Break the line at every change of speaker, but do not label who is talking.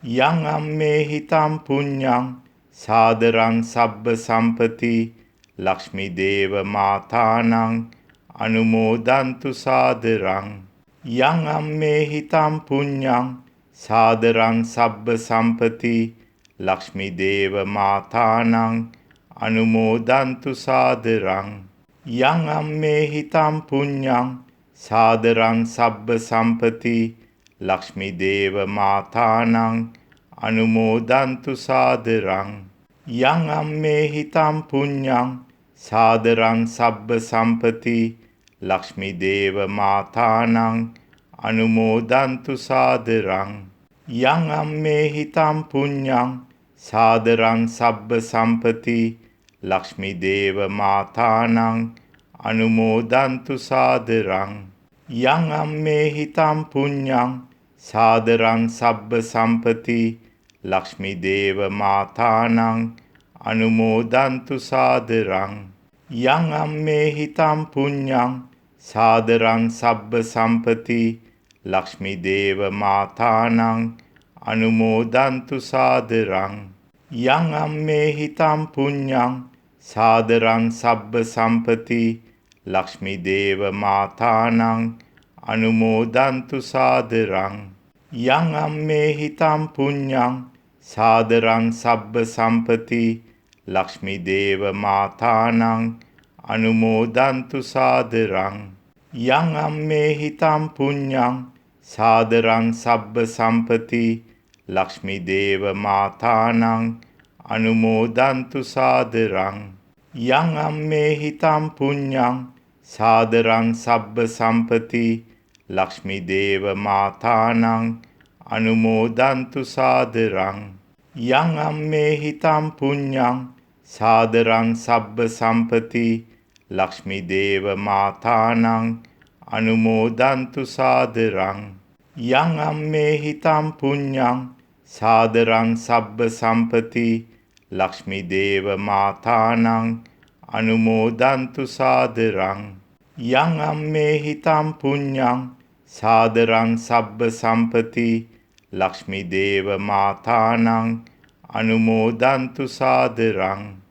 යං අම්මේ හිතං පුඤ්ඤං සාදරං සබ්බ සම්පති ලක්ෂ්මී දේව මාතානං අනුමෝදන්තු සාදරං යං අම්මේ හිතං පුඤ්ඤං සාදරං සබ්බ සම්පති ලක්ෂ්මී දේව මාතානං අනුමෝදන්තු සාදරං යං අම්මේ හිතං පුඤ්ඤං සාදරං සබ්බ සම්පති ලක්ෂ්මී දේව මාතානං අනුමෝදන්තු සාදරං යං අම්මේ හිතං පුඤ්ඤං සාදරං සබ්බ සම්පති ලක්ෂ්මී දේව මාතානං අනුමෝදන්තු සාදරං යං අම්මේ හිතං පුඤ්ඤං සාදරං සබ්බ සම්පති ලක්ෂ්මී දේව මාතානං අනුමෝදන්තු සාදරං යං අම්මේ හිතං පුඤ්ඤං සාදරං සබ්බ සම්පති ලක්ෂ්මී දේව මාතානං අනුමෝදන්තු සාදරං යං අම්මේ හිතං පුඤ්ඤං සාදරං සබ්බ සම්පති ලක්ෂ්මී දේව මාතානං අනුමෝදන්තු සාදරං යං අම්මේ හිතං පුඤ්ඤං සාදරං සබ්බ සම්පති ලක්ෂ්මී දේව මාතානං අනුමෝදන්තු සාදරං යං අම්මේ හිතං පුඤ්ඤං සාදරං සබ්බ සම්පති ලක්ෂ්මී දේව මාතානං අනුමෝදන්තු සාදරං යං අම්මේ හිතං පුඤ්ඤං සාදරං සබ්බ සම්පති ලක්ෂ්මී දේව මාතානං අනුමෝදන්තු සාදරං යං අම්මේ හිතං පුඤ්ඤං සාදරං සබ්බ සම්පති ලක්ෂ්මී දේව මාතානං අනුමෝදන්තු සාදරං යං අම්මේ හිතං පුඤ්ඤං සාදරං සබ්බ සම්පති ලක්ෂ්මී දේව මාතානං අනුමෝදන්තු සාදරං යං අම්මේ හිතං පුඤ්ඤං සාදරං සබ්බ සම්පති ලක්ෂ්මී දේව මාතානං අනුමෝදන්තු සාදරං යං අම්මේ හිතං පුඤ්ඤං සාදරං සබ්බ සම්පති ලක්ෂ්මී දේව මාතානං අනුමෝදන්තු සාදරං